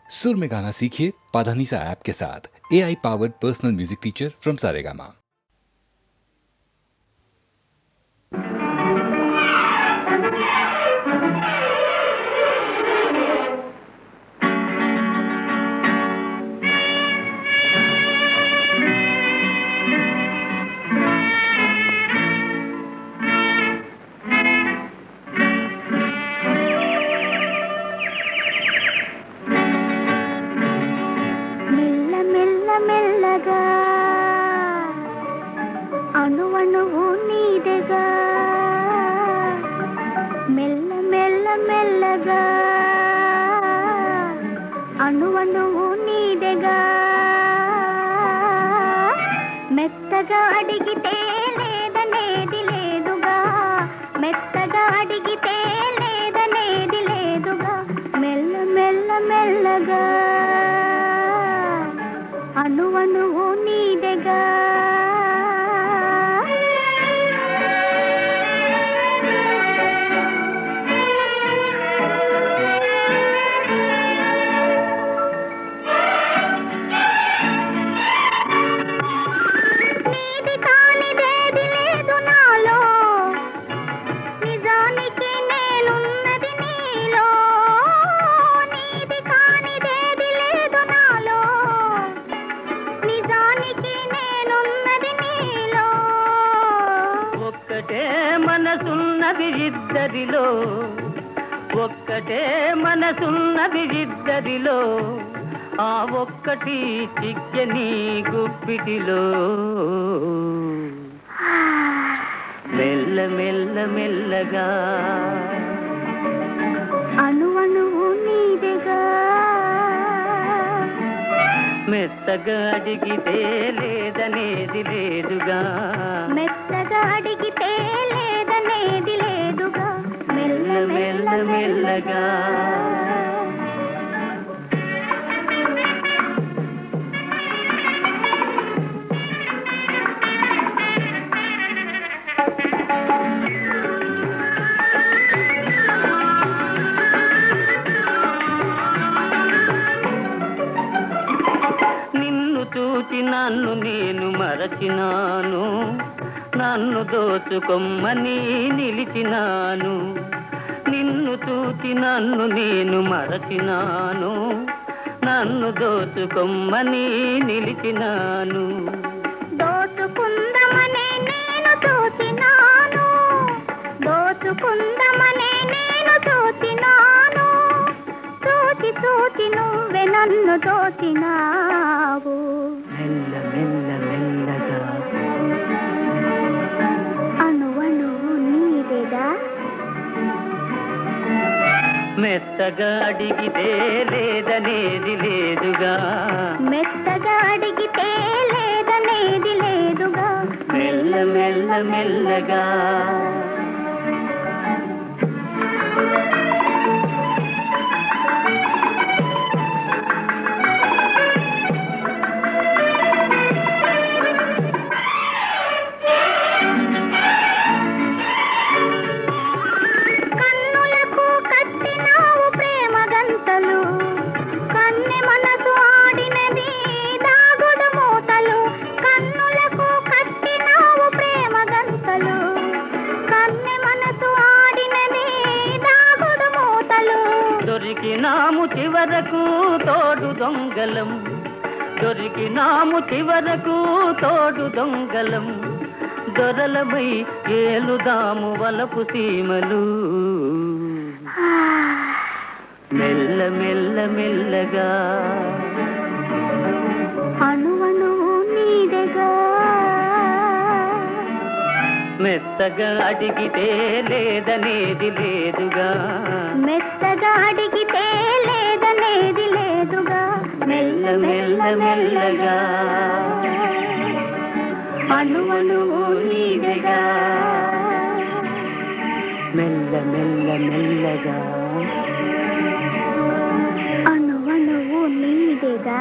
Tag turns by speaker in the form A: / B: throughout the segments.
A: सुर में गाना सीखिए पाधानीसा ऐप के साथ। AI powered personal music teacher from Saregama.
B: అణువణువు నీదెగా మెల్ల మెల్ల మెల్లగా అణువణువు నీదెగా మెత్తగా అడిగితే లేదనేది లేదుగా మెత్తగా అడిగితే లేదనేది లేదుగా మెల్ల మెల్ల మెల్లగా అణువణువు నీదెగా
C: ఇద్దరిలో ఒక్కటే మనసున్నది ఇద్దరిలో ఆ ఒక్కటి చిక్కని గుప్పిటిలో మెల్ల మెల్ల మెల్లగా
B: అణువణువు నీదెగా
C: మెత్తగా అడిగితే లేదనేది లేదుగా
B: మెత్తగా అడిగితే లేదనేది లేదుగా
C: మెల్ల మెల్ల మెల్లగా నిన్ను చూచి నన్ను నేను మరచినాను, నన్ను దోచుకొమ్మని నిలిచినాను. నిన్ను చూచి నన్ను నేను మరచినాను, నన్ను దోచుకొమ్మని నిలిచినాను.
B: దోచుకుందమనే నేను చూచినాను, దోచుకుందమనే నేను చూచినాను. చూచి చూచి నువ్వే నన్ను దోచినావు.
C: మెల్ల మెల్ల మెల్లగా
B: అణువణువు నీదెగా
C: మెత్తగా అడిగితే లేదనేది లేదుగా
B: మెత్తగా అడిగితే లేదనేది లేదుగా
C: మెల్ల మెల్ల మెల్లగా దొరికినాము చివరకు తోడు దొంగలం, దొరికినాము చివరకు తోడు దొంగలం. దొరలమై ఏలుదాము వలపు సీమలు మెల్ల మెల్ల మెల్లగా
B: అణువణువు నీదెగా
C: మెత్తగా అడిగితే లేదనేది లేదుగా
B: మెత్తగా అడిగితే లేదనేది లేదుగా
C: మెల్ల మెల్ల మెల్లగా
B: అణువణువు నీదెగా
C: మెల్ల మెల్ల మెల్లగా
B: అణువణువు నీదెగా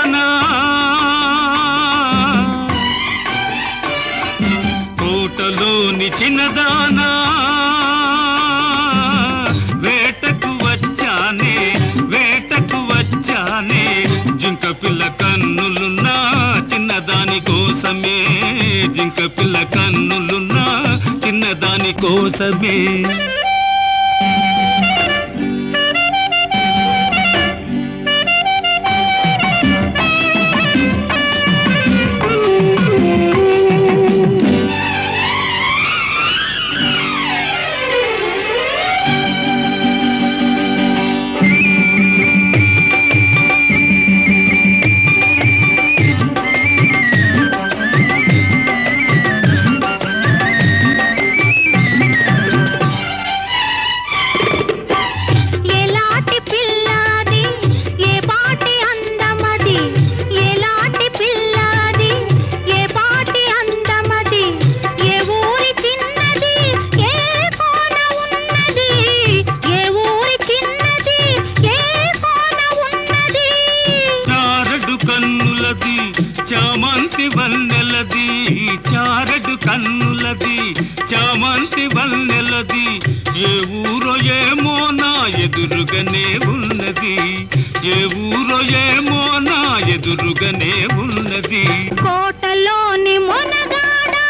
D: చిన్నదానా కోటలోని చిన్నదానా వేటకు వచ్చానే జింక పిల్ల కన్నులున్నా చిన్నదాని కోసమే జింక పిల్ల కన్నులున్నా చిన్నదాని కోసమే చారడు కన్నులది చామంతి వన్నెలది ఏ ఊరో ఏమో నా ఎదురుగానే ఉన్నది ఏ ఊరో ఏమో నా ఎదురుగానే ఉన్నది
B: కోటలోని మొనగాడా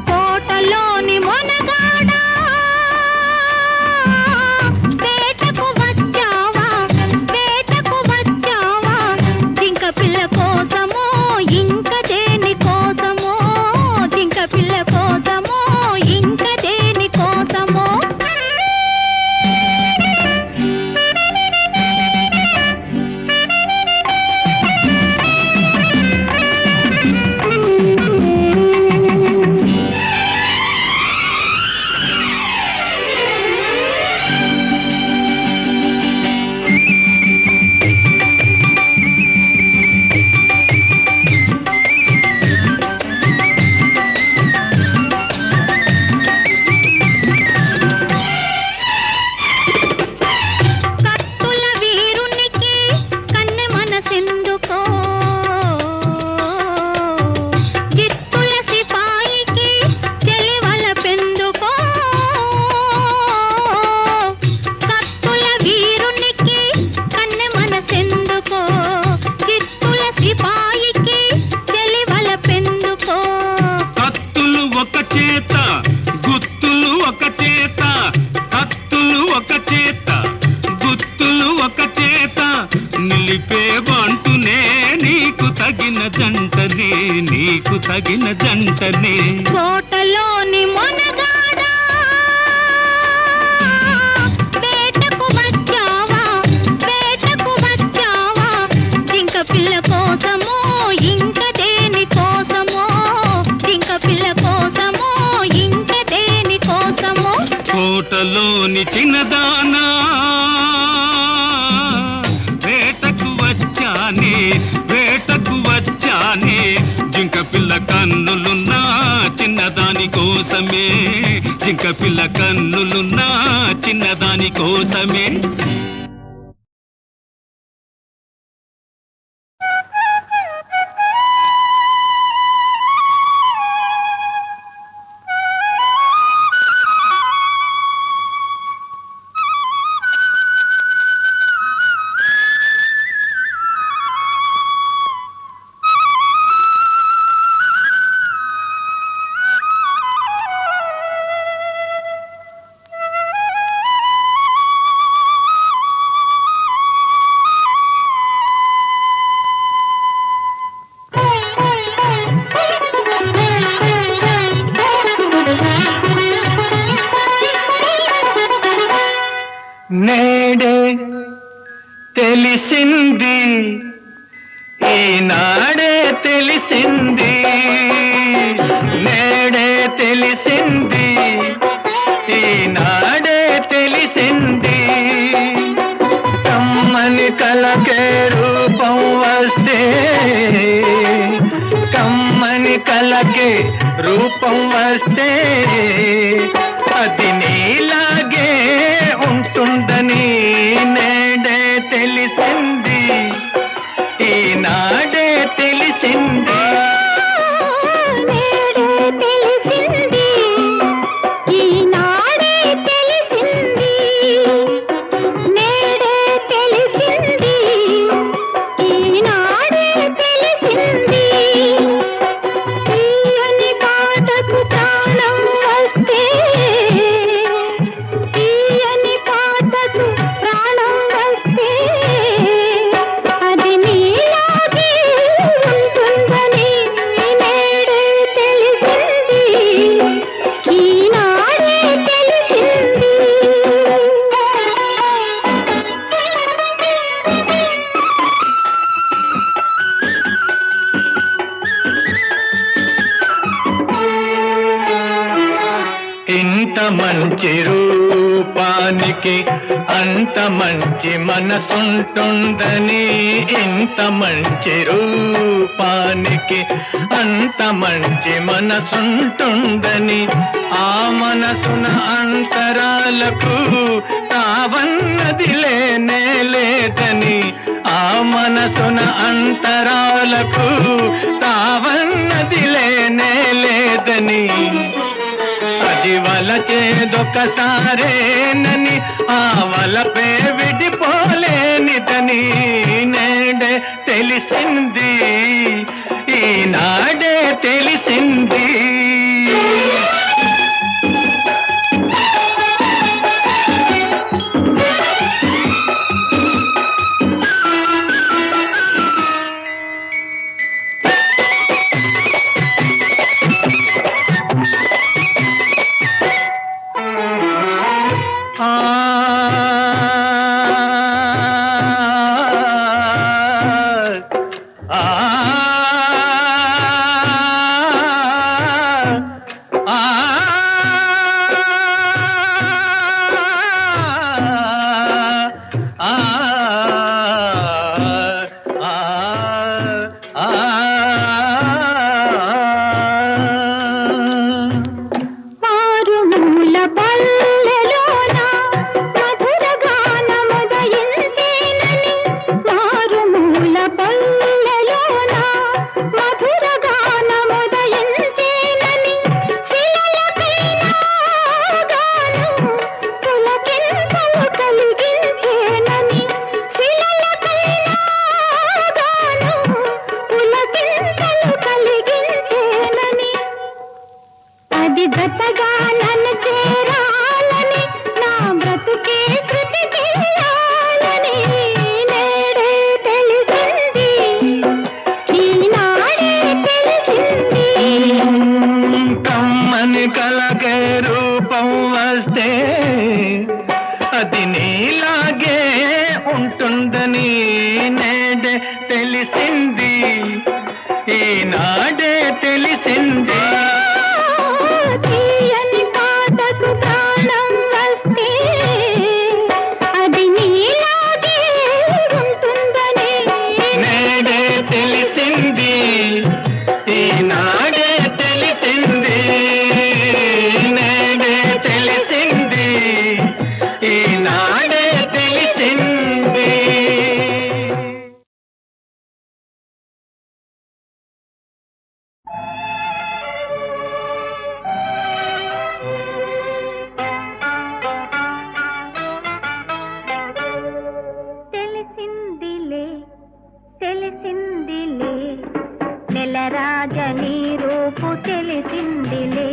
B: కోటలోని మొనగాడా వేటకు వచ్చావా జింక పిల్ల కోసమో ఇంక దేని కోసమో జింక పిల్ల కోసమో ఇంక దేని కోసమో
D: నీకు తగిన జంటనే
B: కోటలోని మొనగాడా వేటకు వచ్చావా జింక పిల్ల కోసమో ఇంక దేని కోసమో జింక పిల్ల కోసమో ఇంక దేని కోసమో
D: కోటలోని చిన్నదానా వేటకు వచ్చానే జింక పిల్ల కన్నులున్నా చిన్నదాని కోసమే జింక పిల్ల కన్నులున్నా చిన్నదాని కోసమే నేడే తెలిసింది ఈనాడే తెలిసింది నేడే తెలిసింది ఈనాడే తెలిసింది కమ్మని కలకే రూపం వస్తే కమ్మని కలకే రూపం వస్తే అది నీలాగే ఉంటుందని తెలిసింది ఈనాడే తెలిసింది
B: నేడే తెలిసింది ఈనాడే తెలిసింది నేడే తెలిసింది ఈనాడే తెలిసింది తీయని పాటకు ప్రాణం వస్తే తీయని పాటకు ప్రాణం వస్తే అది నీలాగే ఉంటుందని నేడే తెలిసింది ఈనాడే తెలిసింది
D: ఇంత మంచి రూపానికి అంత మంచి మనసుంటుందని ఇంత మంచి రూపానికి అంత మంచి మనసుంటుందని ఆ మనసున అంతరాలకు తావన్నది లేనే లేదని ఆ మనసున అంతరాలకు తావన్నది లేనే లేదని అది వలచేదొకసారేనని ఆ వలపే విడిపోలేనిదని నేడే తెలిసింది ఈనాడే తెలిసింది
B: మారుమూల పల్లెలోన మధుర గానముదయించేనని మారుమూల పల్లెలోన మధుర గానముదయించేనని శిలలపైన గాను పులకింతలు కలిగించేనని శిలలపైన గాను పులకింతలు కలిగించేనని అది జతగా నన్ను చేరాలని నా బ్రతుకే శృతి చేయాలని నేడే తెలిసింది ఈనాడే తెలిసింది
D: కమ్మని కలకే రూపం వస్తే అది నీలాగే ఉంటుందని నేడే తెలిసింది ఈనాడే తెలిసింది
B: తీయని పాటకు ప్రాణం వస్తే అది నీలాగే ఉంటుందని
D: నేడే తెలిసింది ఈనాడే తెలిసింది నేడే తెలిసింది ఈనాడే తెలిసింది
B: తెలిసిందిలే తెలిసిందిలే నెలరాజని రూపు తెలిసిందిలే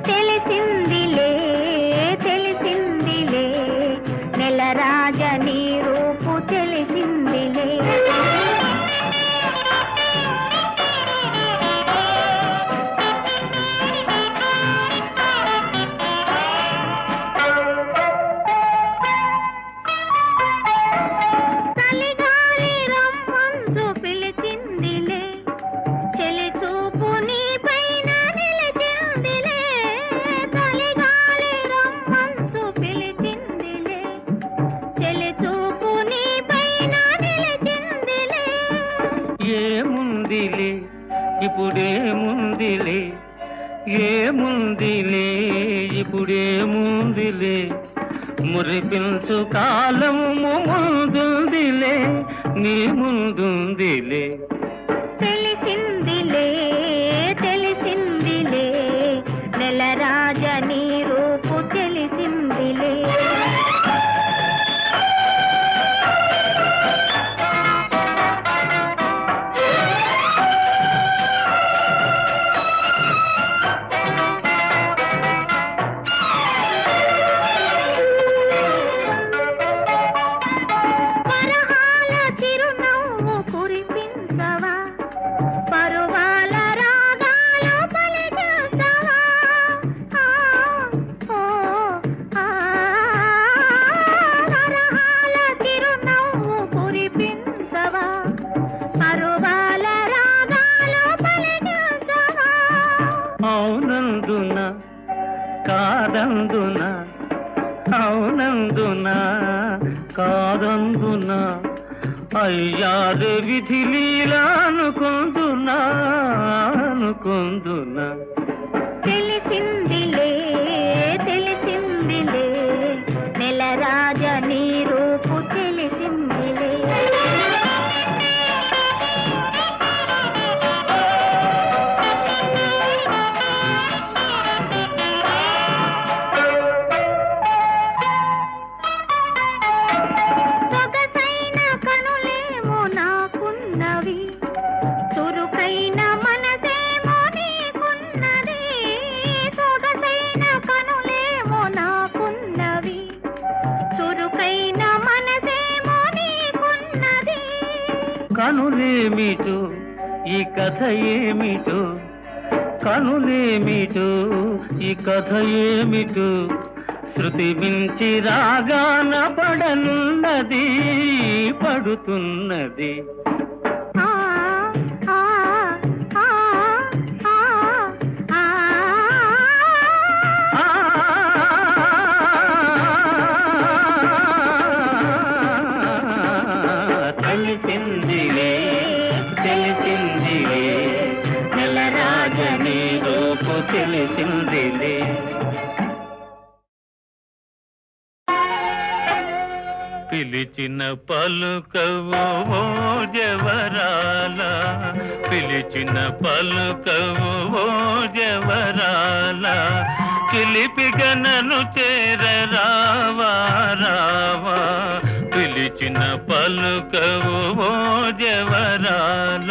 B: తెలిసిందిలే తెలిసిందిలే నెలరాజని రూపు తెలిసిందిలే చలిగాలి రమ్మందు పిలిచిందిలే చెలి చూపు నీ పైన నిలిచిందిలే చలిగాలి రమ్మందు పిలిచిందిలే చెలి చూపు నీ పైన నిలిచిందిలే
D: ఏముందిలే ఇప్పుడేముందిలే ఏముందిలే ఇప్పుడేముందిలే మురిపించు కాలము ముందుందిలే
C: నీ ముందుందిలే.
B: తెలిసిందిలే తెలిసిందిలే నెలరాజ నీ రూపు తెలిసిందిలే. పరహాల చిరునవ్వు కురిపించవా, పరువాల రాగాలు పలికించవా. పరహాల చిరునవ్వు కురిపించవా, పరువాల రాగాలు పలికించవా.
C: అవునందున కాదందున, అవునందున కాదందున, అయ్యారు విధి లీలా అనుకుందునా అనుకుందునా.
B: తెలిసిందిలే తెలిసిందిలే నెలరాజ నీ రూపు తెలిసిందిలే. సొగసైన కనులేమో నాకున్నవి, చురుకైన మనసేమో నీకున్నది. సొగసైన కనులేమో నాకున్నవి, చురుకైన మనసేమో నీకున్నది.
C: కనులేమిటో ఈ కథ ఏమిటో, కనులేమిటో ఈ కథ ఏమిటో, శృతి మించి రాగాన పడనున్నది పడుతున్నది.
B: ఆ ఆ ఆ ఆ ఆ
C: తెలిసిందిలే తెలిసిందిలే నెలరాజ నీ రూపు తెలిసిందిలే. పిలిచిన పలుకవు ఓ జవరాల, పిలిచిన పలుకవు ఓ జవరాల, చిలిపిగా నన్ను చేరరావా రావా, పిలిచిన పలుకవు ఓ జవరాల.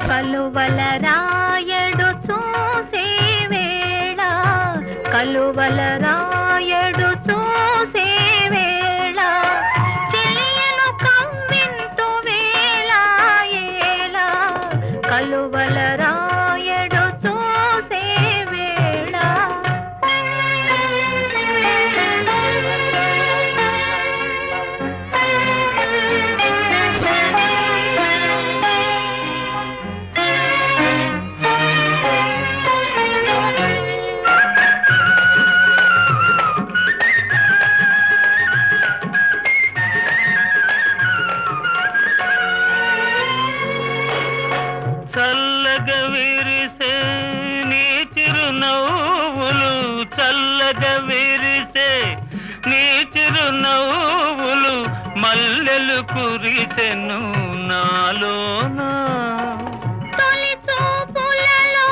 B: కలువల రాయడు చూసే వేళ, కలువల రాయడు చూసే వేళ, చెలియను కవ్వింతు వేళ ఏళ, కలువల రాయడు చూసే వేళ.
C: చల్లగా విరిసే నీ చిరునవ్వులు, చల్లగా విరిసే నీ చిరునవ్వులు, మల్లెలు కురిసెను నాలోనా.
B: తొలి చూపులలో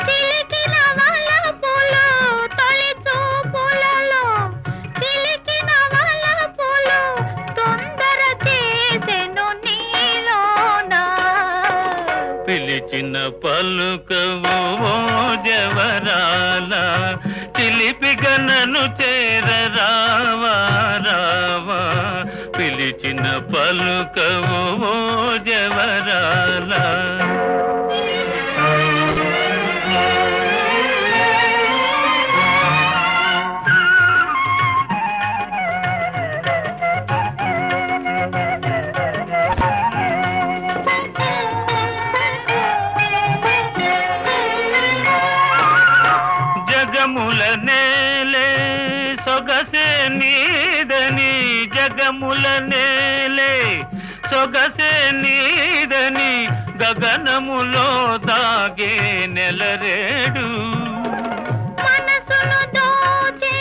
B: చిలికిన వలపులు, తొలి చూపులలో చిలికిన వలపులు, తొందర చేసెను నీలోనా.
C: పిలిచిన పలుకవు ఓ జవరాల, చిలిపిగా నన్ను చేరరావా రావా, పిలిచిన పలుకవు ఓ జవరాల. జగముల నేలే సొగసే నీదని, జగముల నేలే సొగసే నీదని, గగనములో దాగే నెలరేడు.
B: మనసును దోచే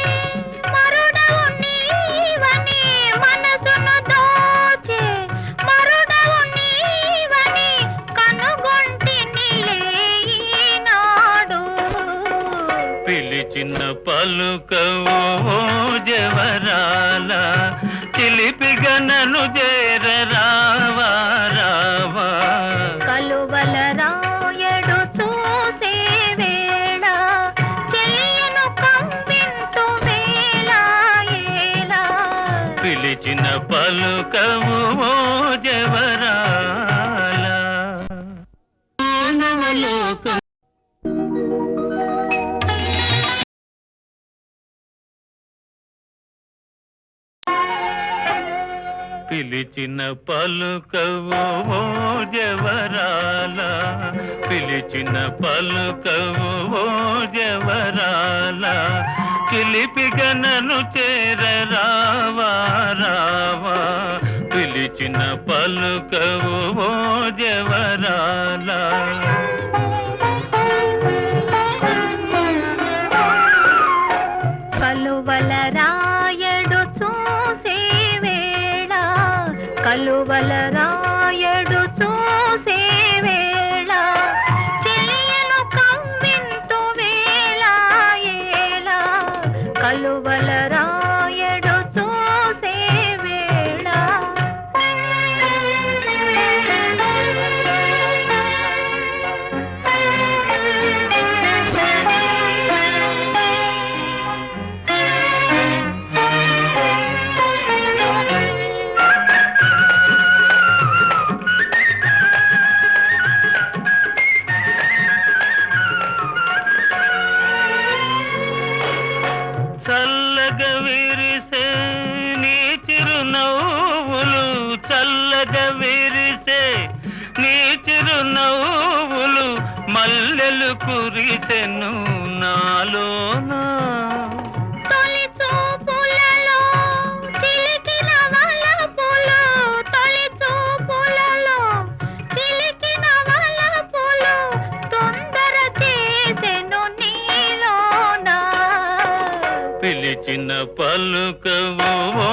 C: పలుకవు ఓ జవరాల చిలిపిగా నన్ను చేర రావా రావా
B: కలువల రాయడు చూసే వేళ చెలియను కవ్వింతు వేళ ఏలా
C: పిలిచిన పలుకవు ఓ జవరాల పిలిచిన పలుకవు ఓ జవరాల పిలిచిన పలుకవు ఓ జవరాల చిలిపిగా నన్ను చేర రావా రావా పిలిచిన పలుకవు ఓ జవరాల
B: కలువల రాయడు చూసే వేళ కలువల రాయడు చూసే వేళ చెలియను కవ్వింతు వేళ ఏలా కలువల రాయడు చూసే వేళ
C: చల్లగా విరిసే నీ చిరునవ్వులు చల్లగా విరిసే నీ చిరునవ్వులు మల్లెలు కురిసెను నాలోనా
B: తొలి చూపులలో చిలికిన వలపులు తొలి చూపులలో చిలికిన వలపులు తొందర చేసెను నీలోనా
C: పిలిచిన పలుకవు ఓ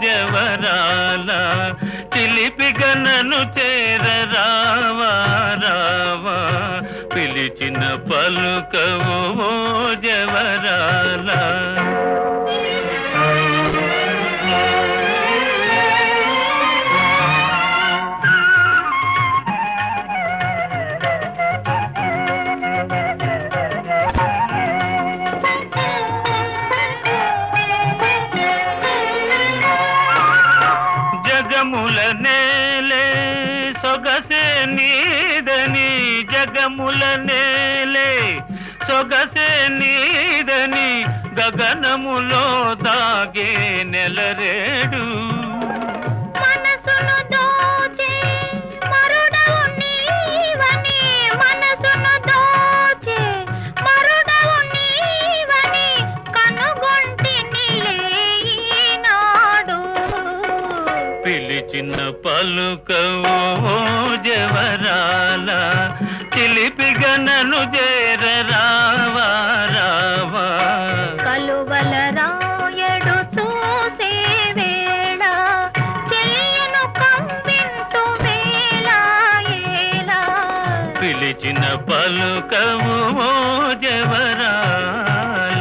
C: జవరాల చిలిపిగా నన్ను చేర రావా రావా పిలిచిన పలుకవు ఓ జవరాల జగముల నేలే సొగసే నీదని జగముల నేలే సొగసే నీదని గగనములో దాగే నెలరేడు
B: మనసును దోచే మరుడవు నీవని మనసును దోచే మరుడవు నీవని కనుగొంటినిలే ఈనాడు
C: పిలిచిన పలుకవు ఓ జవరాల చిలిపిగా నన్ను చేర రావా రావా
B: కలువల రాయడు చూసే వేళ చెలియను కవ్వింతు వేళ ఏలా
C: పిలిచిన పలుకవు ఓ జవరాల